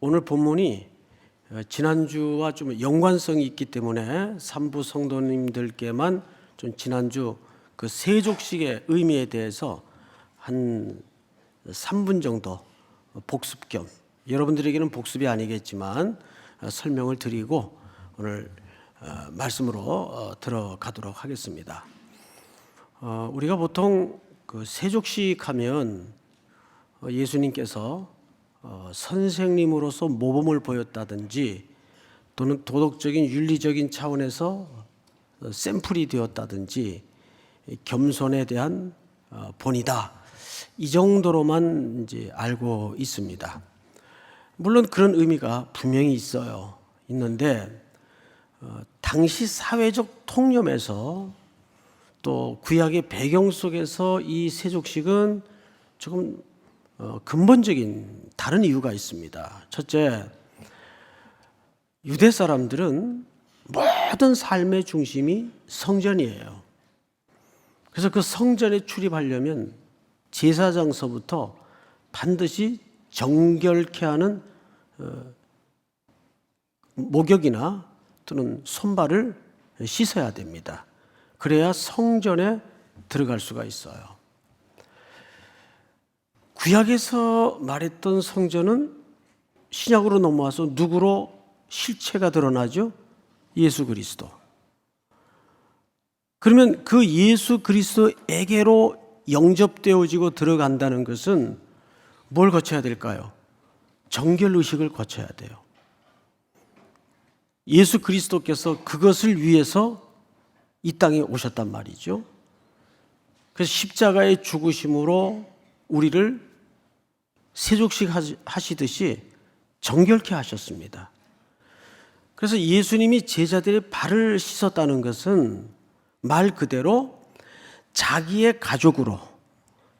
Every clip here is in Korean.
오늘 본문이 지난주와 좀 연관성이 있기 때문에 삼부 성도님들께만 좀 지난주 그 세족식의 의미에 대해서 한 3분 정도 복습 겸, 여러분들에게는 복습이 아니겠지만 설명을 드리고 오늘 말씀으로 들어가도록 하겠습니다. 우리가 보통 그 세족식 하면 예수님께서 선생님으로서 모범을 보였다든지 또는 도덕적인 윤리적인 차원에서 샘플이 되었다든지 겸손에 대한 본이다, 이 정도로만 이제 알고 있습니다. 물론 그런 의미가 분명히 있는데 당시 사회적 통념에서 또 구약의 배경 속에서 이 세족식은 조금 근본적인 다른 이유가 있습니다. 첫째, 유대 사람들은 모든 삶의 중심이 성전이에요. 그래서 그 성전에 출입하려면 제사장서부터 반드시 정결케 하는 목욕이나 또는 손발을 씻어야 됩니다. 그래야 성전에 들어갈 수가 있어요. 구약에서 말했던 성전은 신약으로 넘어와서 누구로 실체가 드러나죠? 예수 그리스도. 그러면 그 예수 그리스도에게로 영접되어지고 들어간다는 것은 뭘 거쳐야 될까요? 정결의식을 거쳐야 돼요. 예수 그리스도께서 그것을 위해서 이 땅에 오셨단 말이죠. 그래서 십자가의 죽으심으로 우리를 세족식 하시듯이 정결케 하셨습니다. 그래서 예수님이 제자들의 발을 씻었다는 것은 말 그대로 자기의 가족으로,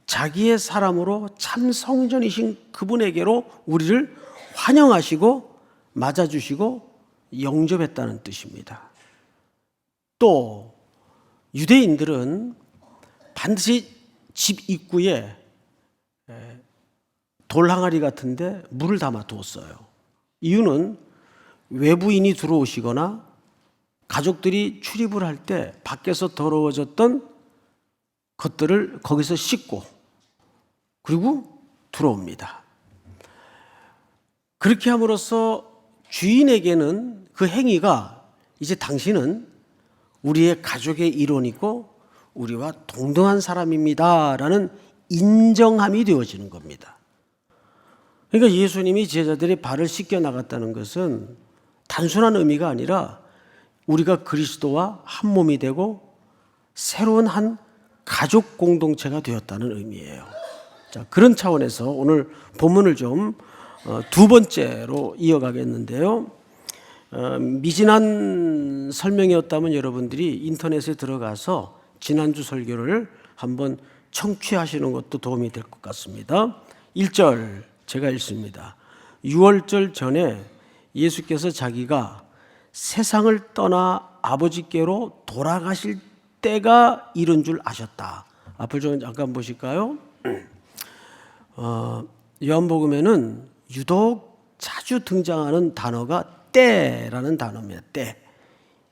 자기의 사람으로 참 성전이신 그분에게로 우리를 환영하시고 맞아주시고 영접했다는 뜻입니다. 또 유대인들은 반드시 집 입구에 돌 항아리 같은데 물을 담아 두었어요. 이유는 외부인이 들어오시거나 가족들이 출입을 할 때 밖에서 더러워졌던 것들을 거기서 씻고 그리고 들어옵니다. 그렇게 함으로써 주인에게는 그 행위가 이제 당신은 우리의 가족의 일원이고 우리와 동등한 사람입니다라는 인정함이 되어지는 겁니다. 그러니까 예수님이 제자들의 발을 씻겨 나갔다는 것은 단순한 의미가 아니라 우리가 그리스도와 한 몸이 되고 새로운 한 가족 공동체가 되었다는 의미예요. 자, 그런 차원에서 오늘 본문을 좀 두 번째로 이어가겠는데요. 미진한 설명이었다면 여러분들이 인터넷에 들어가서 지난주 설교를 한번 청취하시는 것도 도움이 될 것 같습니다. 1절 제가 읽습니다. 6월절 전에 예수께서 자기가 세상을 떠나 아버지께로 돌아가실 때가 이른 줄 아셨다. 앞을 좀 잠깐 보실까요? 요한복음에는 유독 자주 등장하는 단어가 때라는 단어입니다. 때.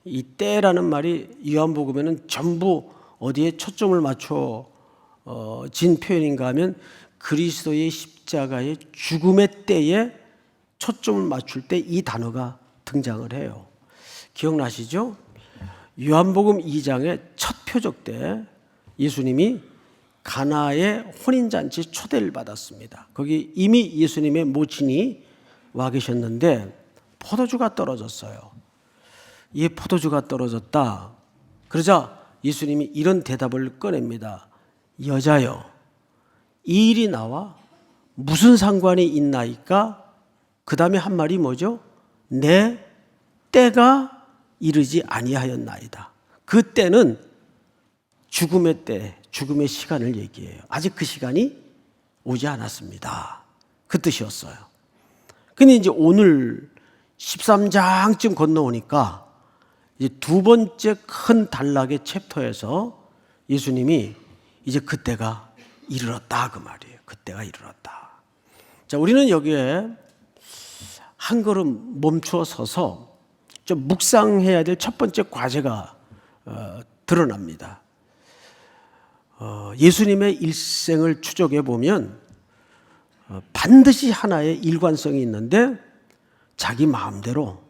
이 때라는 말이 요한복음에는 전부 어디에 초점을 맞춰 진 표현인가 하면 그리스도의 십자가의 죽음의 때에 초점을 맞출 때 이 단어가 등장을 해요. 기억나시죠? 요한복음 2장의 첫 표적 때 예수님이 가나의 혼인잔치 초대를 받았습니다. 거기 이미 예수님의 모친이 와 계셨는데 포도주가 떨어졌어요. 이 포도주가 떨어졌다. 그러자 예수님이 이런 대답을 꺼냅니다. 여자여, 이 일이 나와 무슨 상관이 있나이까? 그 다음에 한 말이 뭐죠? 내 때가 이르지 아니하였나이다. 그 때는 죽음의 때, 죽음의 시간을 얘기해요. 아직 그 시간이 오지 않았습니다. 그 뜻이었어요. 근데 이제 오늘 13장쯤 건너오니까 이제 두 번째 큰 단락의 챕터에서 예수님이 이제 그때가 이르렀다 그 말이에요. 그때가 이르렀다. 자, 우리는 여기에 한 걸음 멈추어 서서 좀 묵상해야 될 첫 번째 과제가 드러납니다. 예수님의 일생을 추적해 보면 반드시 하나의 일관성이 있는데 자기 마음대로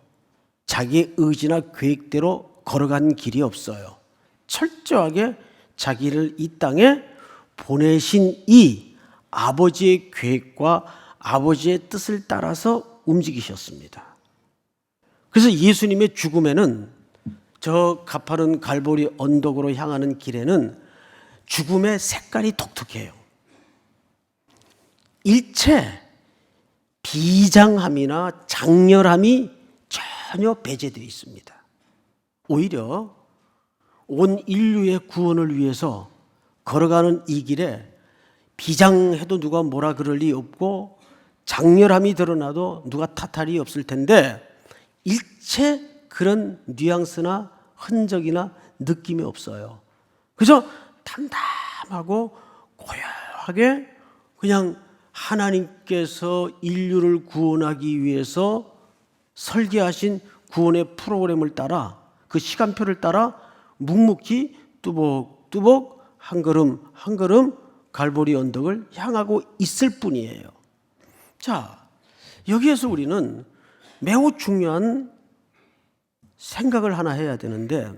자기의 의지나 계획대로 걸어간 길이 없어요. 철저하게 자기를 이 땅에 보내신 이 아버지의 계획과 아버지의 뜻을 따라서 움직이셨습니다. 그래서 예수님의 죽음에는, 저 가파른 갈보리 언덕으로 향하는 길에는 죽음의 색깔이 독특해요. 일체 비장함이나 장렬함이 전혀 배제되어 있습니다. 오히려 온 인류의 구원을 위해서 걸어가는 이 길에 비장해도 누가 뭐라 그럴 리 없고 장렬함이 드러나도 누가 탓할 리 없을 텐데 일체 그런 뉘앙스나 흔적이나 느낌이 없어요. 그래서 담담하고 고요하게 그냥 하나님께서 인류를 구원하기 위해서 설계하신 구원의 프로그램을 따라, 그 시간표를 따라 묵묵히 뚜벅뚜벅 한 걸음 한 걸음 갈보리 언덕을 향하고 있을 뿐이에요. 자, 여기에서 우리는 매우 중요한 생각을 하나 해야 되는데,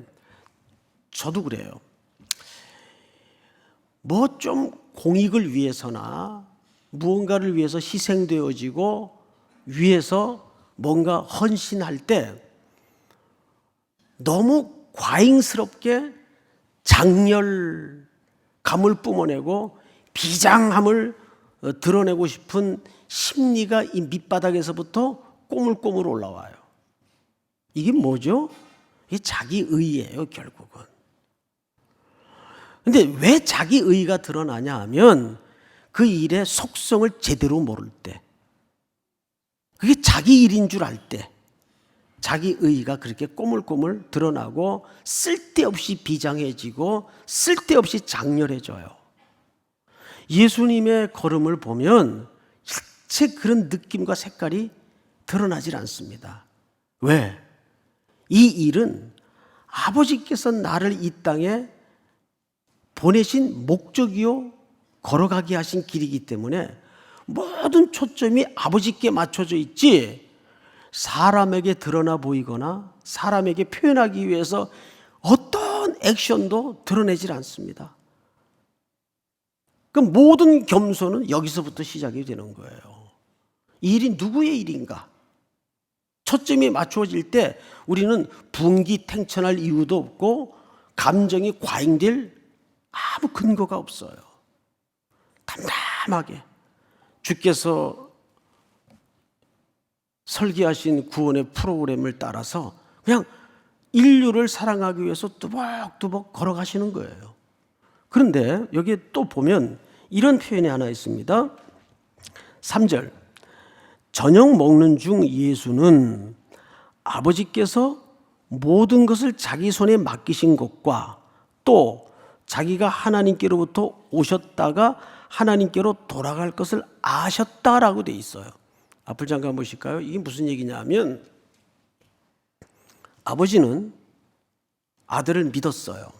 저도 그래요. 뭐 좀 공익을 위해서나 무언가를 위해서 희생되어지고 위해서 뭔가 헌신할 때 너무 과잉스럽게 장렬감을 뿜어내고 비장함을 드러내고 싶은 심리가 이 밑바닥에서부터 꼬물꼬물 올라와요. 이게 뭐죠? 이게 자기의예요, 결국은. 근데 왜 자기의가 드러나냐 하면 그 일의 속성을 제대로 모를 때, 그게 자기 일인 줄 알 때 자기의가 그렇게 꼬물꼬물 드러나고 쓸데없이 비장해지고 쓸데없이 장렬해져요. 예수님의 걸음을 보면 일체 그런 느낌과 색깔이 드러나질 않습니다. 왜? 이 일은 아버지께서 나를 이 땅에 보내신 목적이요 걸어가게 하신 길이기 때문에 모든 초점이 아버지께 맞춰져 있지 사람에게 드러나 보이거나 사람에게 표현하기 위해서 어떤 액션도 드러내질 않습니다. 그 모든 겸손은 여기서부터 시작이 되는 거예요. 이 일이 누구의 일인가? 초점이 맞춰질 때 우리는 분기탱천할 이유도 없고 감정이 과잉될 아무 근거가 없어요. 담담하게 주께서 설계하신 구원의 프로그램을 따라서 그냥 인류를 사랑하기 위해서 뚜벅뚜벅 걸어가시는 거예요. 그런데 여기에 또 보면 이런 표현이 하나 있습니다. 3절, 저녁 먹는 중 예수는 아버지께서 모든 것을 자기 손에 맡기신 것과 또 자기가 하나님께로부터 오셨다가 하나님께로 돌아갈 것을 아셨다라고 돼 있어요. 앞을 잠깐 보실까요? 이게 무슨 얘기냐 하면 아버지는 아들을 믿었어요.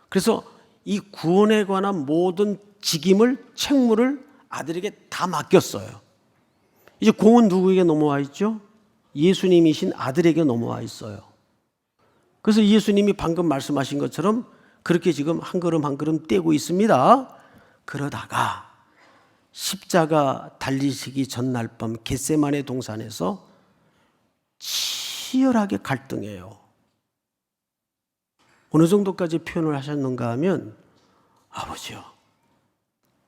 그래서 이 구원에 관한 모든 직임을, 책무를 아들에게 다 맡겼어요. 이제 공은 누구에게 넘어와 있죠? 예수님이신 아들에게 넘어와 있어요. 그래서 예수님이 방금 말씀하신 것처럼 그렇게 지금 한 걸음 한 걸음 떼고 있습니다. 그러다가 십자가 달리시기 전날 밤 겟세마네 동산에서 치열하게 갈등해요. 어느 정도까지 표현을 하셨는가 하면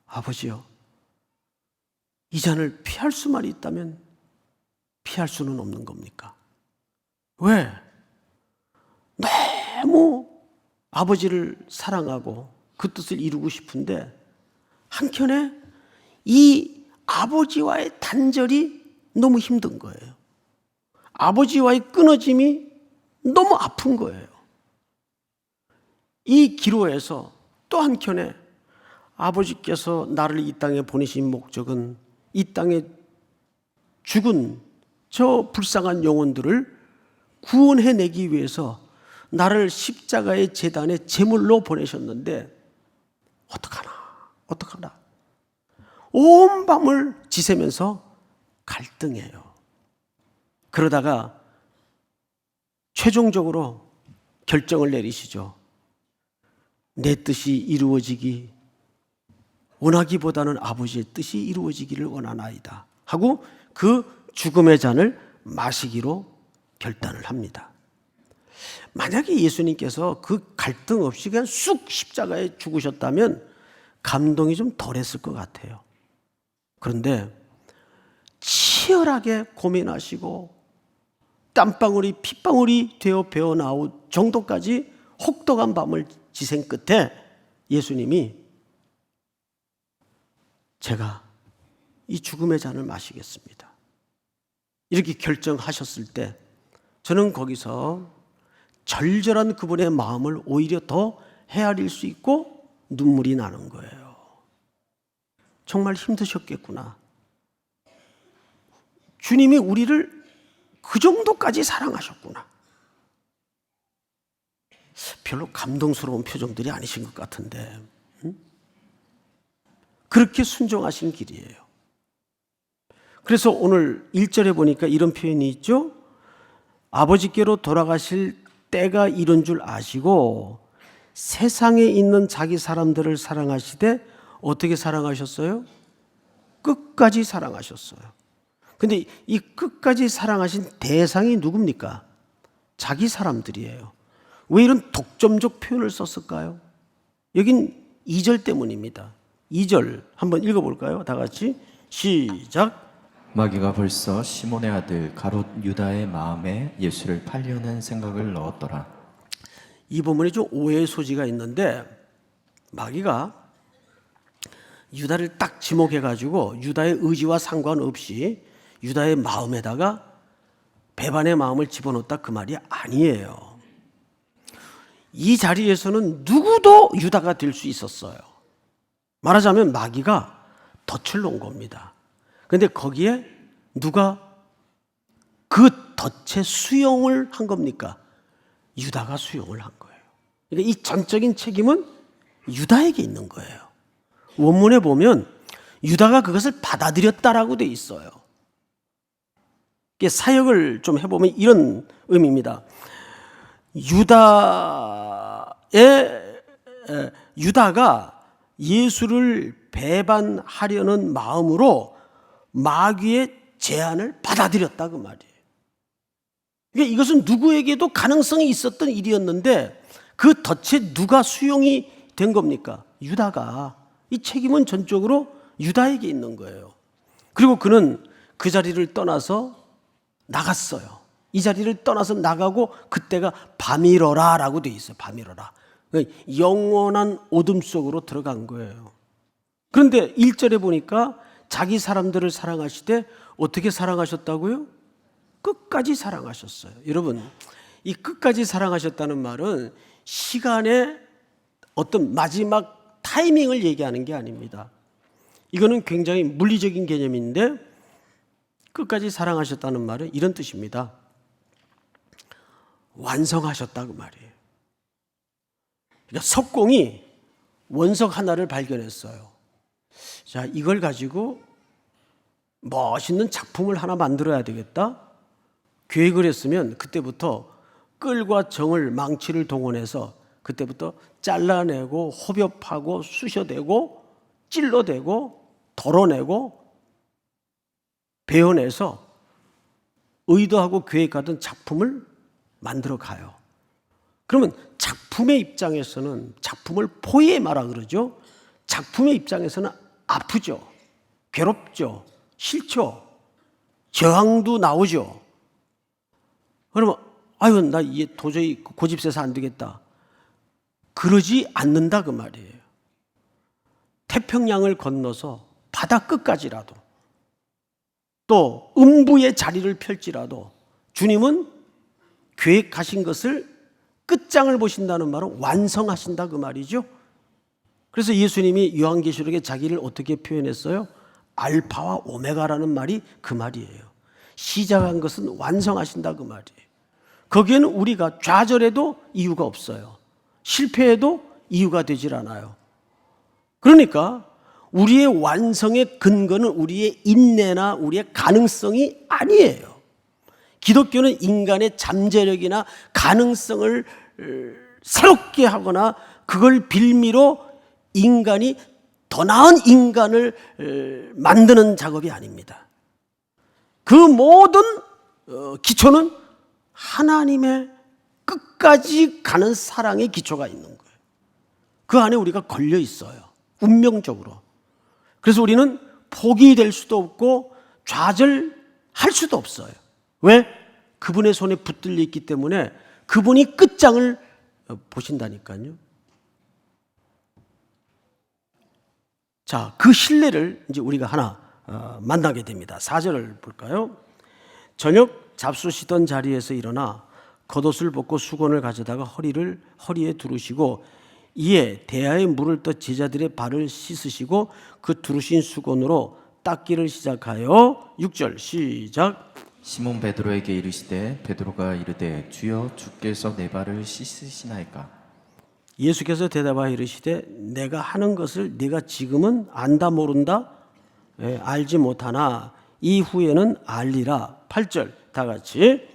아버지요, 이 잔을 피할 수만 있다면 피할 수는 없는 겁니까? 왜? 너무 아버지를 사랑하고 그 뜻을 이루고 싶은데 한켠에 이 아버지와의 단절이 너무 힘든 거예요. 아버지와의 끊어짐이 너무 아픈 거예요. 이 기로에서 또 한켠에 아버지께서 나를 이 땅에 보내신 목적은 이 땅에 죽은 저 불쌍한 영혼들을 구원해내기 위해서 나를 십자가의 제단에 제물로 보내셨는데 어떡하나 온 밤을 지새면서 갈등해요. 그러다가 최종적으로 결정을 내리시죠. 내 뜻이 이루어지기 원하기보다는 아버지의 뜻이 이루어지기를 원하나이다 하고 그 죽음의 잔을 마시기로 결단을 합니다. 만약에 예수님께서 그 갈등 없이 그냥 쑥 십자가에 죽으셨다면 감동이 좀 덜했을 것 같아요. 그런데 치열하게 고민하시고 땀방울이 핏방울이 되어 배어 나올 정도까지 혹독한 밤을 지생 끝에 예수님이 제가 이 죽음의 잔을 마시겠습니다 이렇게 결정하셨을 때 저는 거기서 절절한 그분의 마음을 오히려 더 헤아릴 수 있고 눈물이 나는 거예요. 정말 힘드셨겠구나. 주님이 우리를 그 정도까지 사랑하셨구나. 별로 감동스러운 표정들이 아니신 것 같은데 그렇게 순종하신 길이에요. 그래서 오늘 1절에 보니까 이런 표현이 있죠. 아버지께로 돌아가실 때가 이른 줄 아시고 세상에 있는 자기 사람들을 사랑하시되 어떻게 사랑하셨어요? 끝까지 사랑하셨어요. 근데 이 끝까지 사랑하신 대상이 누굽니까? 자기 사람들이에요. 왜 이런 독점적 표현을 썼을까요? 여긴 2절 때문입니다. 2절 한번 읽어볼까요? 다 같이 시작. 마귀가 벌써 시몬의 아들 가롯 유다의 마음에 예수를 팔려는 생각을 넣었더라. 이 부분에 좀 오해의 소지가 있는데 마귀가 유다를 딱 지목해가지고 유다의 의지와 상관없이 유다의 마음에다가 배반의 마음을 집어넣었다 그 말이 아니에요. 이 자리에서는 누구도 유다가 될 수 있었어요. 말하자면 마귀가 덫을 놓은 겁니다. 그런데 거기에 누가 그 덫의 수용을 한 겁니까? 유다가 수용을 한 거예요. 그러니까 이 전적인 책임은 유다에게 있는 거예요. 원문에 보면 유다가 그것을 받아들였다라고 돼 있어요. 사역을 좀 해보면 이런 의미입니다. 유다가 예수를 배반하려는 마음으로 마귀의 제안을 받아들였다 그 말이에요. 그러니까 이것은 누구에게도 가능성이 있었던 일이었는데 그 덫에 누가 수용이 된 겁니까? 유다가. 이 책임은 전적으로 유다에게 있는 거예요. 그리고 그는 그 자리를 떠나서 나갔어요. 이 자리를 떠나서 나가고 그때가 밤이러라라고 돼 있어요. 밤이러라. 영원한 어둠 속으로 들어간 거예요. 그런데 1절에 보니까 자기 사람들을 사랑하시되 어떻게 사랑하셨다고요? 끝까지 사랑하셨어요. 여러분, 이 끝까지 사랑하셨다는 말은 시간의 어떤 마지막 타이밍을 얘기하는 게 아닙니다. 이거는 굉장히 물리적인 개념인데 끝까지 사랑하셨다는 말은 이런 뜻입니다. 완성하셨다 그 말이에요. 그러니까 석공이 원석 하나를 발견했어요. 자, 이걸 가지고 멋있는 작품을 하나 만들어야 되겠다. 계획을 했으면 그때부터 끌과 정을 망치를 동원해서 그때부터 잘라내고 호흡하고 쑤셔대고 찔러대고 덜어내고 베어내서 의도하고 계획하던 작품을 만들어 가요. 그러면 작품의 입장에서는 작품을 포이에마라 그러죠. 작품의 입장에서는 아프죠. 괴롭죠. 싫죠. 저항도 나오죠. 그러면 아유 나 이게 도저히 고집세서 안 되겠다. 그러지 않는다 그 말이에요. 태평양을 건너서 바다 끝까지라도 또 음부의 자리를 펼지라도 주님은 계획하신 것을 끝장을 보신다는 말은 완성하신다 그 말이죠. 그래서 예수님이 요한계시록에 자기를 어떻게 표현했어요? 알파와 오메가라는 말이 그 말이에요. 시작한 것은 완성하신다 그 말이에요. 거기에는 우리가 좌절해도 이유가 없어요. 실패해도 이유가 되질 않아요. 그러니까 우리의 완성의 근거는 우리의 인내나 우리의 가능성이 아니에요. 기독교는 인간의 잠재력이나 가능성을 새롭게 하거나 그걸 빌미로 인간이 더 나은 인간을 만드는 작업이 아닙니다. 그 모든 기초는 하나님의 끝까지 가는 사랑의 기초가 있는 거예요. 그 안에 우리가 걸려 있어요. 운명적으로. 그래서 우리는 포기될 수도 없고 좌절할 수도 없어요. 왜? 그분의 손에 붙들려 있기 때문에 그분이 끝장을 보신다니까요. 자, 그 신뢰를 이제 우리가 하나 만나게 됩니다. 4절을 볼까요? 저녁 잡수시던 자리에서 일어나 겉옷을 벗고 수건을 가져다가 허리에 두르시고 이에 대야에 물을 떠 제자들의 발을 씻으시고 그 두르신 수건으로 닦기를 시작하여 6절 시작. 시몬 베드로에게 이르시되 베드로가 이르되 주여 주께서 내 발을 씻으시나이까. 예수께서 대답하여 이르시되 내가 하는 것을 네가 지금은 안다 모른다 알지 못하나 이후에는 알리라. 8절 다 같이.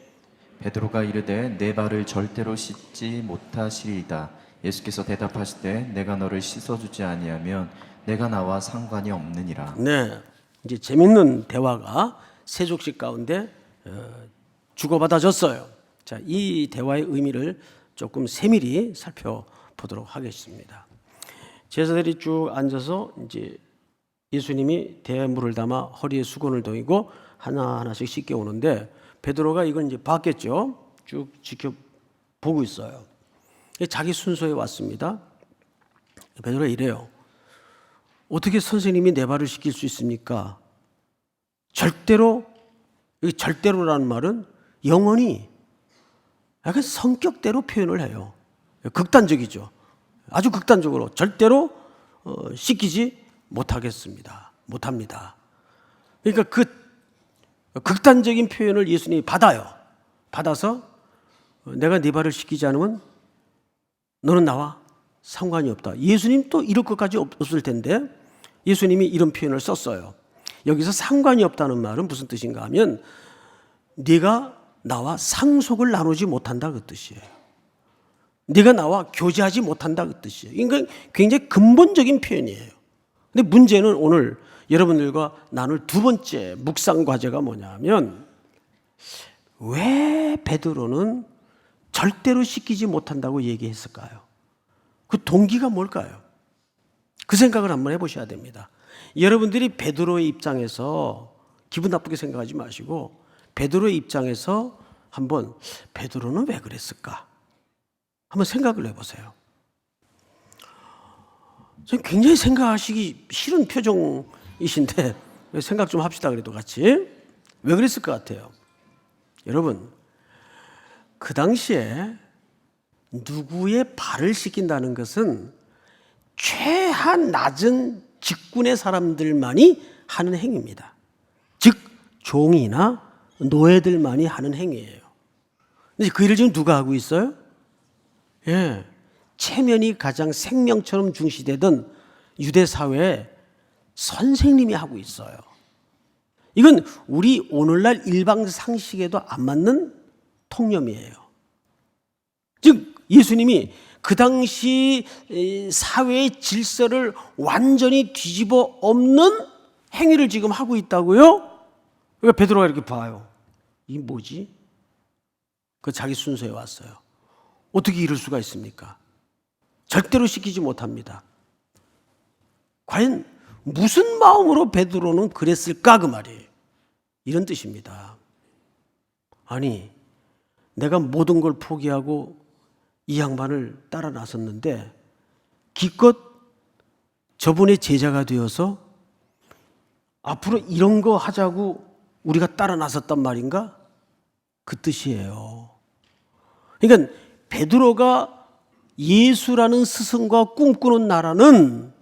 베드로가 이르되 내 발을 절대로 씻지 못하시리이다. 예수께서 대답하시되 내가 너를 씻어주지 아니하면 내가 나와 상관이 없느니라. 네, 이제 재밌는 대화가 세족식 가운데 주고받아졌어요. 자, 이 대화의 의미를 조금 세밀히 살펴보도록 하겠습니다. 제자들이 쭉 앉아서 이제 예수님이 대야에 물을 담아 허리에 수건을 동이고 하나하나씩 씻겨 오는데 베드로가 이걸 이제 봤겠죠. 쭉 지켜보고 있어요. 자기 순서에 왔습니다. 베드로가 이래요. 어떻게 선생님이 내 발을 씻길 수 있습니까? 절대로, 이 절대로라는 말은 영원히 약간 성격대로 표현을 해요. 극단적이죠. 아주 극단적으로 절대로 씻기지 못하겠습니다. 못합니다. 그러니까 그 극단적인 표현을 예수님이 받아요. 받아서 내가 네 발을 씻기지 않으면 너는 나와 상관이 없다. 예수님 또 이럴 것까지 없을 텐데 예수님이 이런 표현을 썼어요. 여기서 상관이 없다는 말은 무슨 뜻인가 하면 네가 나와 상속을 나누지 못한다 그 뜻이에요. 네가 나와 교제하지 못한다 그 뜻이에요. 그러니까 굉장히 근본적인 표현이에요. 근데 문제는 오늘 여러분들과 나눌 두 번째 묵상 과제가 뭐냐면 왜 베드로는 절대로 씻기지 못한다고 얘기했을까요? 그 동기가 뭘까요? 그 생각을 한번 해보셔야 됩니다. 여러분들이 베드로의 입장에서 기분 나쁘게 생각하지 마시고 베드로의 입장에서 한번 베드로는 왜 그랬을까? 한번 생각을 해보세요. 굉장히 생각하시기 싫은 표정이신데 생각 좀 합시다 그래도 같이. 왜 그랬을 것 같아요? 여러분, 그 당시에 누구의 발을 씻긴다는 것은 최한 낮은 직군의 사람들만이 하는 행위입니다. 즉 종이나 노예들만이 하는 행위예요. 근데 그 일을 지금 누가 하고 있어요? 예, 체면이 가장 생명처럼 중시되던 유대 사회에 선생님이 하고 있어요. 이건 우리 오늘날 일반 상식에도 안 맞는 통념이에요. 즉 예수님이 그 당시 사회의 질서를 완전히 뒤집어 엎는 행위를 지금 하고 있다고요? 그러니까 베드로가 이렇게 봐요. 이 뭐지? 그 자기 순서에 왔어요. 어떻게 이럴 수가 있습니까? 절대로 시키지 못합니다. 과연 무슨 마음으로 베드로는 그랬을까 그 말이에요. 이런 뜻입니다. 아니, 내가 모든 걸 포기하고 이 양반을 따라 나섰는데 기껏 저분의 제자가 되어서 앞으로 이런 거 하자고 우리가 따라 나섰단 말인가? 그 뜻이에요. 그러니까 베드로가 예수라는 스승과 꿈꾸는 나라는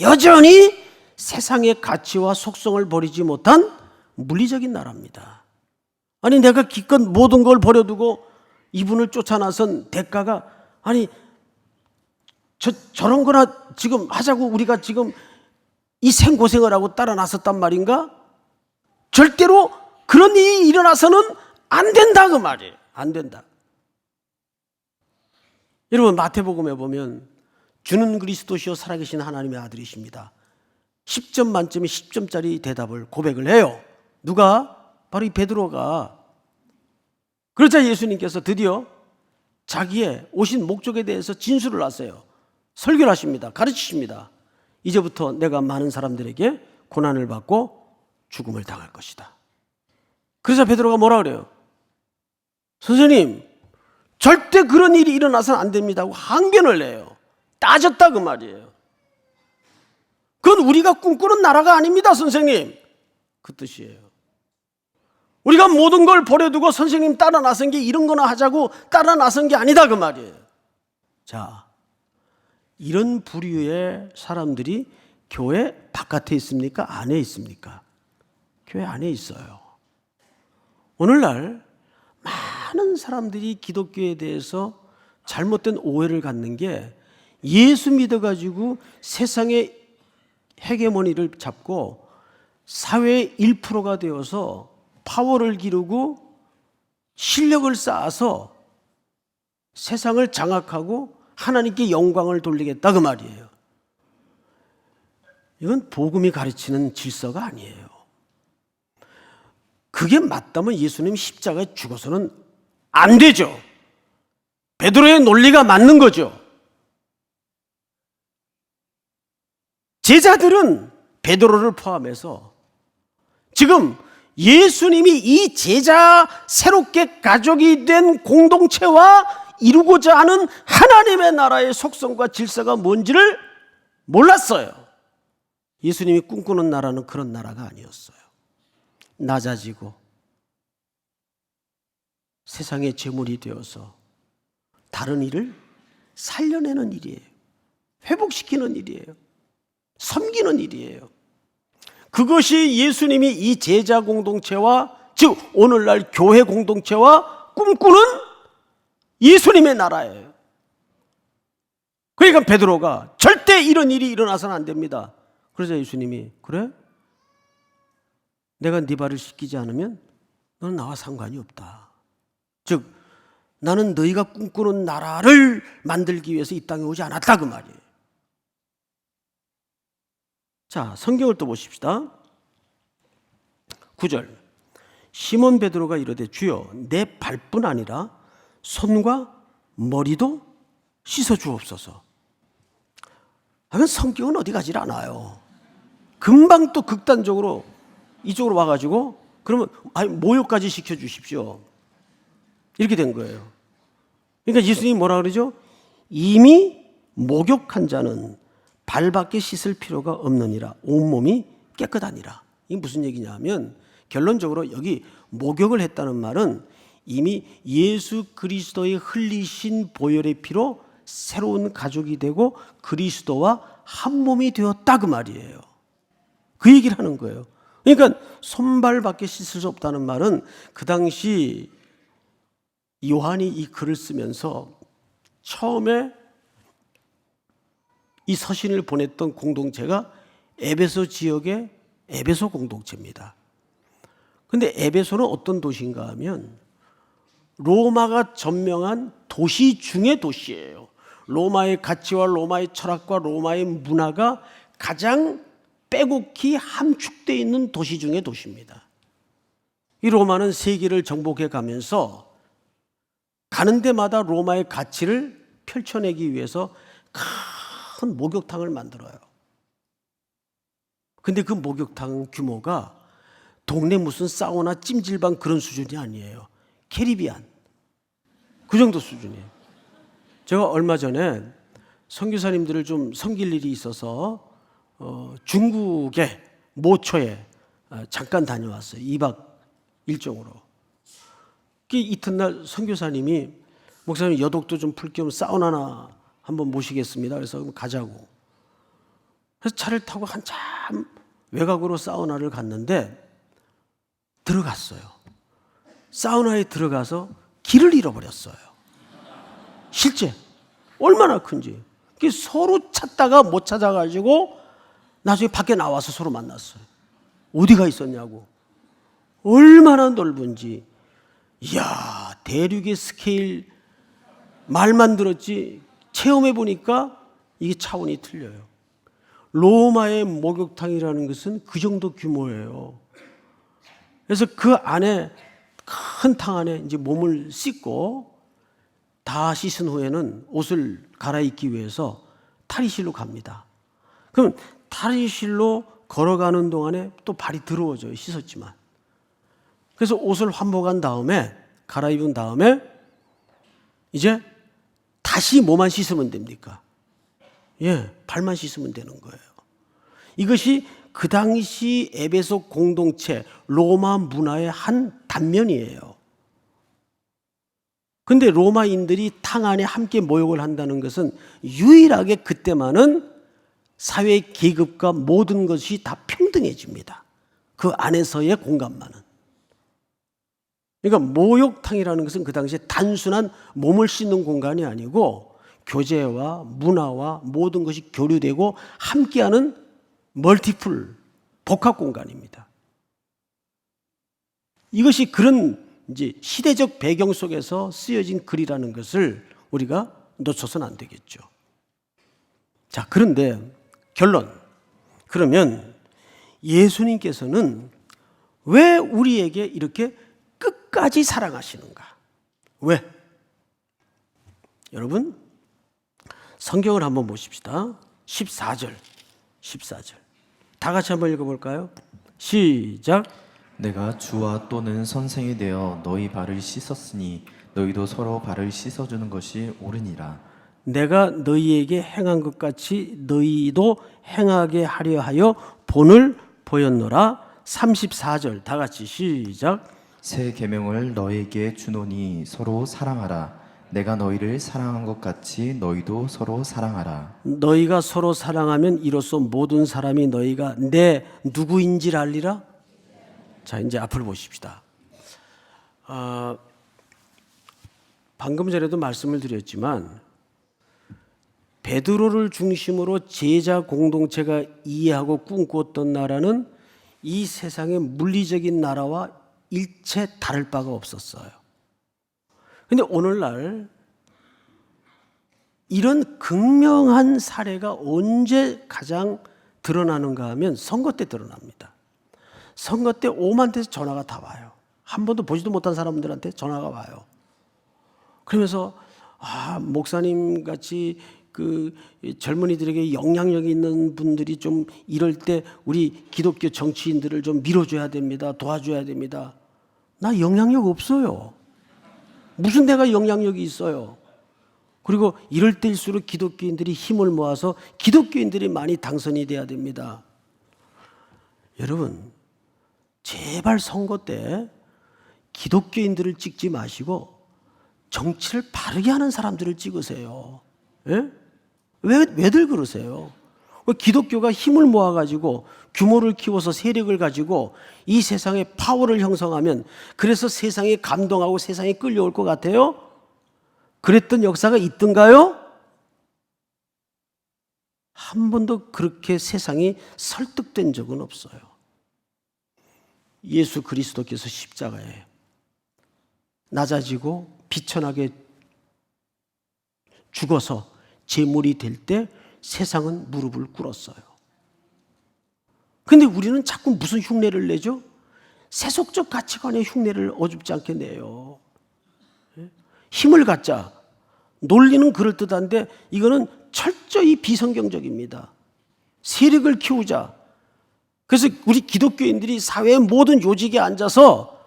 여전히 세상의 가치와 속성을 버리지 못한 물리적인 나라입니다. 아니 내가 기껏 모든 걸 버려두고 이분을 쫓아 나선 대가가 아니 저런 거나 지금 하자고 우리가 지금 이 생고생을 하고 따라 나섰단 말인가? 절대로 그런 일이 일어나서는 안 된다 그 말이에요. 안 된다. 여러분 마태복음에 보면 주는 그리스도시요 살아계신 하나님의 아들이십니다. 10점 만점에 10점짜리 대답을 고백을 해요. 누가? 바로 이 베드로가. 그러자 예수님께서 드디어 자기의 오신 목적에 대해서 진술을 하세요. 설교를 하십니다. 가르치십니다. 이제부터 내가 많은 사람들에게 고난을 받고 죽음을 당할 것이다. 그러자 베드로가 뭐라 그래요? 선생님, 절대 그런 일이 일어나서는 안 됩니다 하고 항변을 해요. 따졌다 그 말이에요. 그건 우리가 꿈꾸는 나라가 아닙니다 선생님. 그 뜻이에요. 우리가 모든 걸 버려두고 선생님 따라 나선 게 이런 거나 하자고 따라 나선 게 아니다 그 말이에요. 자, 이런 부류의 사람들이 교회 바깥에 있습니까? 안에 있습니까? 교회 안에 있어요. 오늘날 많은 사람들이 기독교에 대해서 잘못된 오해를 갖는 게 예수 믿어가지고 세상의 헤게모니를 잡고 사회의 1%가 되어서 파워를 기르고 실력을 쌓아서 세상을 장악하고 하나님께 영광을 돌리겠다 그 말이에요. 이건 복음이 가르치는 질서가 아니에요. 그게 맞다면 예수님이 십자가에 죽어서는 안 되죠. 베드로의 논리가 맞는 거죠. 제자들은 베드로를 포함해서 지금 예수님이 이 제자 새롭게 가족이 된 공동체와 이루고자 하는 하나님의 나라의 속성과 질서가 뭔지를 몰랐어요. 예수님이 꿈꾸는 나라는 그런 나라가 아니었어요. 낮아지고 세상의 제물이 되어서 다른 일을 살려내는 일이에요. 회복시키는 일이에요. 섬기는 일이에요. 그것이 예수님이 이 제자 공동체와 즉 오늘날 교회 공동체와 꿈꾸는 예수님의 나라예요. 그러니까 베드로가 절대 이런 일이 일어나서는 안 됩니다. 그러자 예수님이 그래? 내가 네 발을 씻기지 않으면 너는 나와 상관이 없다. 즉 나는 너희가 꿈꾸는 나라를 만들기 위해서 이 땅에 오지 않았다 그 말이에요. 자, 성경을 또 보십시다. 9절 시몬 베드로가 이르되 주여 내 발뿐 아니라 손과 머리도 씻어 주옵소서. 하면 성경은 어디 가질 않아요. 금방 또 극단적으로 이쪽으로 와가지고 그러면 모욕까지 시켜주십시오. 이렇게 된 거예요. 그러니까 예수님이 뭐라 그러죠? 이미 목욕한 자는 발밖에 씻을 필요가 없느니라. 온몸이 깨끗하니라. 이게 무슨 얘기냐 하면 결론적으로 여기 목욕을 했다는 말은 이미 예수 그리스도의 흘리신 보혈의 피로 새로운 가족이 되고 그리스도와 한 몸이 되었다 그 말이에요. 그 얘기를 하는 거예요. 그러니까 손발밖에 씻을 수 없다는 말은 그 당시 요한이 이 글을 쓰면서 처음에 이 서신을 보냈던 공동체가 에베소 지역의 에베소 공동체입니다. 그런데 에베소는 어떤 도시인가 하면 로마가 점령한 도시 중의 도시예요. 로마의 가치와 로마의 철학과 로마의 문화가 가장 빼곡히 함축되어 있는 도시 중의 도시입니다. 이 로마는 세계를 정복해 가면서 가는 데마다 로마의 가치를 펼쳐내기 위해서 큰 목욕탕을 만들어요. 근데 그 목욕탕 규모가 동네 무슨 사우나 찜질방 그런 수준이 아니에요. 캐리비안 그 정도 수준이에요. 제가 얼마 전에 선교사님들을 좀 섬길 일이 있어서 중국의 모초에 잠깐 다녀왔어요. 2박 일정으로. 그 이튿날 선교사님이 목사님 여독도 좀 풀 겸 사우나나 한번 모시겠습니다. 그래서 가자고. 그래서 차를 타고 한참 외곽으로 사우나를 갔는데 들어갔어요. 사우나에 들어가서 길을 잃어버렸어요. 실제 얼마나 큰지. 서로 찾다가 못 찾아가지고 나중에 밖에 나와서 서로 만났어요. 어디가 있었냐고. 얼마나 넓은지. 이야, 대륙의 스케일 말만 들었지 체험해 보니까 이게 차원이 틀려요. 로마의 목욕탕이라는 것은 그 정도 규모예요. 그래서 그 안에 큰 탕 안에 이제 몸을 씻고 다 씻은 후에는 옷을 갈아입기 위해서 탈의실로 갑니다. 그럼 탈의실로 걸어가는 동안에 또 발이 더러워져요. 씻었지만. 그래서 옷을 환복한 다음에 갈아입은 다음에 이제 다시 뭐만 씻으면 됩니까? 예, 발만 씻으면 되는 거예요. 이것이 그 당시 에베소 공동체 로마 문화의 한 단면이에요. 근데 로마인들이 탕 안에 함께 모욕을 한다는 것은 유일하게 그때만은 사회 계급과 모든 것이 다 평등해집니다. 그 안에서의 공간만은. 그러니까 목욕탕이라는 것은 그 당시에 단순한 몸을 씻는 공간이 아니고 교제와 문화와 모든 것이 교류되고 함께하는 멀티플 복합 공간입니다. 이것이 그런 이제 시대적 배경 속에서 쓰여진 글이라는 것을 우리가 놓쳐서는 안 되겠죠. 자, 그런데 결론. 그러면 예수님께서는 왜 우리에게 이렇게 끝까지 사랑하시는가? 왜? 여러분, 성경을 한번 보십시다. 14절. 다 같이 한번 읽어볼까요? 시작. 내가 주와 또는 선생이 되어 너희 발을 씻었으니 너희도 서로 발을 씻어주는 것이 옳으니라. 내가 너희에게 행한 것 같이 너희도 행하게 하려 하여 본을 보였노라. 34절 다 같이 시작. 새 계명을 너희에게 주노니 서로 사랑하라. 내가 너희를 사랑한 것 같이 너희도 서로 사랑하라. 너희가 서로 사랑하면 이로써 모든 사람이 너희가 내 누구인지를 알리라. 자, 이제 앞을 보십시다. 방금 전에도 말씀을 드렸지만 베드로를 중심으로 제자 공동체가 이해하고 꿈꾸었던 나라는 이 세상의 물리적인 나라와 일체 다를 바가 없었어요. 그런데 오늘날 이런 극명한 사례가 언제 가장 드러나는가 하면 선거 때 드러납니다. 선거 때 오만테서 전화가 다 와요. 한 번도 보지도 못한 사람들한테 전화가 와요. 그러면서 목사님 같이 그 젊은이들에게 영향력 있는 분들이 좀 이럴 때 우리 기독교 정치인들을 좀 밀어줘야 됩니다. 도와줘야 됩니다. 나 영향력 없어요. 무슨 내가 영향력이 있어요. 그리고 이럴 때일수록 기독교인들이 힘을 모아서 기독교인들이 많이 당선이 돼야 됩니다. 여러분, 제발 선거 때 기독교인들을 찍지 마시고 정치를 바르게 하는 사람들을 찍으세요. 예? 왜들 그러세요? 기독교가 힘을 모아가지고 규모를 키워서 세력을 가지고 이 세상에 파워를 형성하면 그래서 세상에 감동하고 세상에 끌려올 것 같아요? 그랬던 역사가 있던가요? 한 번도 그렇게 세상이 설득된 적은 없어요. 예수 그리스도께서 십자가에 낮아지고 비천하게 죽어서 제물이 될 때 세상은 무릎을 꿇었어요. 그런데 우리는 자꾸 무슨 흉내를 내죠? 세속적 가치관의 흉내를 어줍지 않게 내요. 힘을 갖자. 논리는 그럴듯한데 이거는 철저히 비성경적입니다. 세력을 키우자. 그래서 우리 기독교인들이 사회의 모든 요직에 앉아서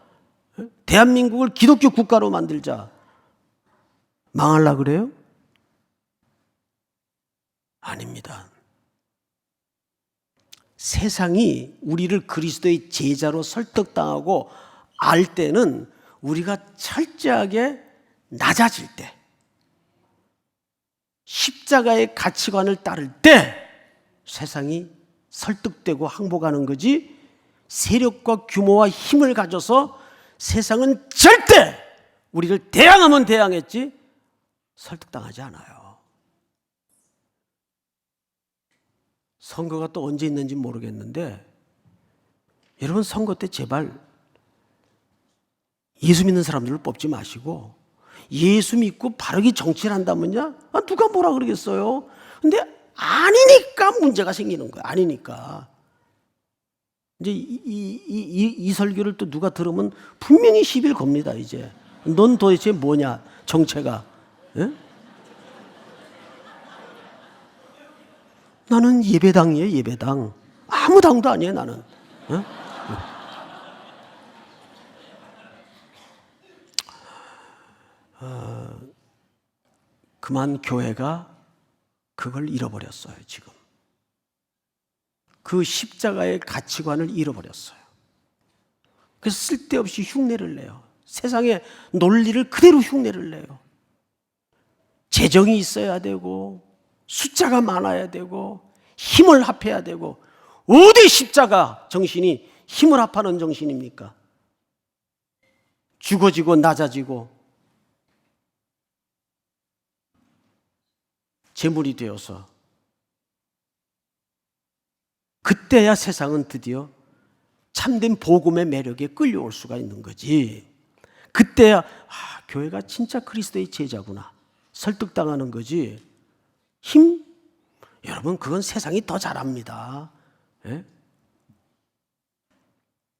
대한민국을 기독교 국가로 만들자. 망하려고 그래요? 아닙니다. 세상이 우리를 그리스도의 제자로 설득당하고 알 때는 우리가 철저하게 낮아질 때, 십자가의 가치관을 따를 때 세상이 설득되고 항복하는 거지, 세력과 규모와 힘을 가져서 세상은 절대 우리를 대항하면 대항했지 설득당하지 않아요. 선거가 또 언제 있는지 모르겠는데 여러분, 선거 때 제발 예수 믿는 사람들을 뽑지 마시고, 예수 믿고 바르게 정치를 한다면요, 누가 뭐라 그러겠어요. 근데 아니니까 문제가 생기는 거야. 아니니까. 이제 이 설교를 또 누가 들으면 분명히 시비를 겁니다. 이제 넌 도대체 뭐냐 정체가. 에? 나는 예배당이에요. 예배당. 아무 당도 아니에요. 나는. 에? 그만 교회가 그걸 잃어버렸어요. 지금 그 십자가의 가치관을 잃어버렸어요. 그래서 쓸데없이 흉내를 내요. 세상의 논리를 그대로 흉내를 내요. 재정이 있어야 되고 숫자가 많아야 되고 힘을 합해야 되고, 어디 십자가 정신이 힘을 합하는 정신입니까? 죽어지고 낮아지고 제물이 되어서, 그때야 세상은 드디어 참된 복음의 매력에 끌려올 수가 있는 거지. 그때야 교회가 진짜 그리스도의 제자구나 설득당하는 거지. 힘? 여러분, 그건 세상이 더 잘합니다. 예?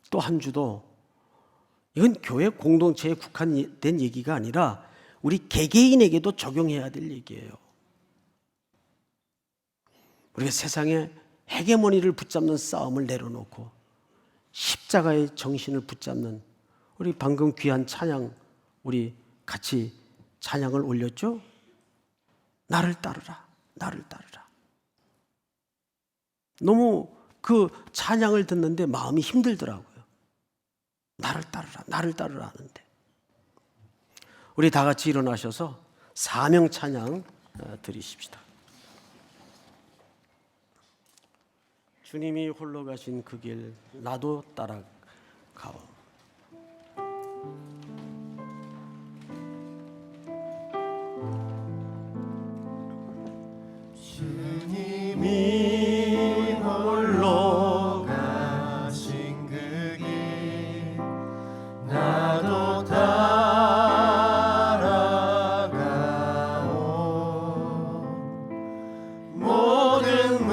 또 한 주도, 이건 교회 공동체에 국한된 얘기가 아니라 우리 개개인에게도 적용해야 될 얘기예요. 우리가 세상에 헤게모니를 붙잡는 싸움을 내려놓고 십자가의 정신을 붙잡는, 우리 방금 귀한 찬양, 우리 같이 찬양을 올렸죠? 나를 따르라, 나를 따르라. 너무 그 찬양을 듣는데 마음이 힘들더라고요. 나를 따르라, 나를 따르라 하는데. 우리 다 같이 일어나셔서 사명 찬양 드리십시다. 주님이 홀로 가신 그 길 나도 따라가오. 주님이 홀로 가신 그 길 나도 따라가오. 모든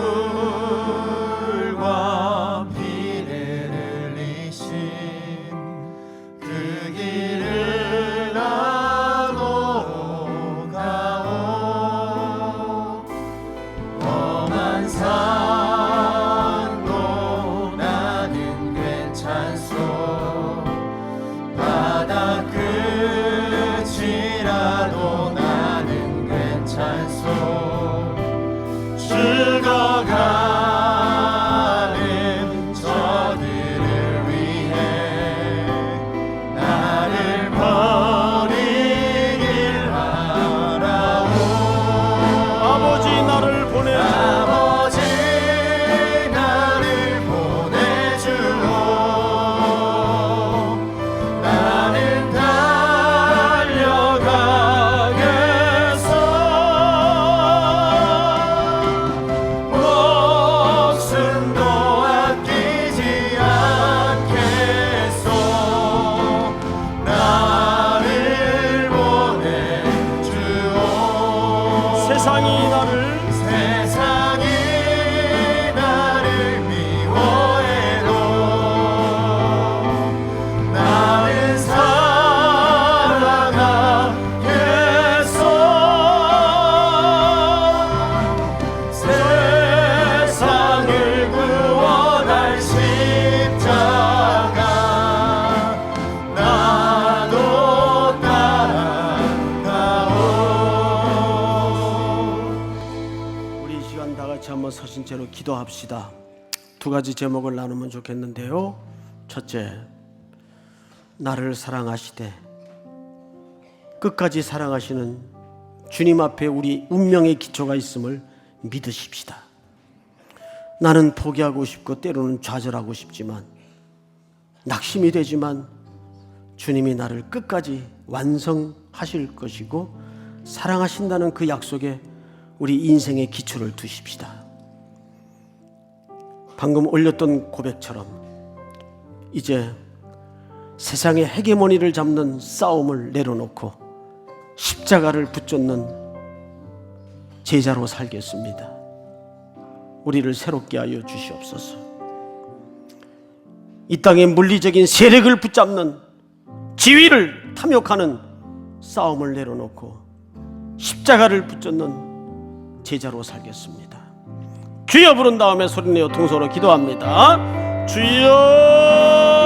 물과 피를 흘리신 그 길을 나도 가오. 험한 산도 나는 괜찮소. 바다 끝이라도 나는 괜찮소. 죽어가는 저들을 위해 나를 버리길 바라오. 아버지 나를 보내주오. 아버지 나를 보내주오. 나는 달려가겠소. 목숨도 아끼지 않겠소. 나를 보내주오. 세상이 나를 미워해도 나는 살아가겠소. 세상을 구원할 십자가 나도 따라가오. 우리 이 시간 다 같이 한번 서신 채로 기도합시다. 두 가지 제목을 나누면 좋겠는데요. 첫째, 나를 사랑하시되 끝까지 사랑하시는 주님 앞에 우리 운명의 기초가 있음을 믿으십시다. 나는 포기하고 싶고 때로는 좌절하고 싶지만, 낙심이 되지만 주님이 나를 끝까지 완성하실 것이고 사랑하신다는 그 약속에 우리 인생의 기초를 두십시다. 방금 올렸던 고백처럼 이제 세상의 헤게모니를 잡는 싸움을 내려놓고 십자가를 붙잡는 제자로 살겠습니다. 우리를 새롭게 하여 주시옵소서. 이 땅의 물리적인 세력을 붙잡는, 지위를 탐욕하는 싸움을 내려놓고 십자가를 붙잡는 제자로 살겠습니다. 주여 부른 다음에 소리내어 통성으로 기도합니다. 주여.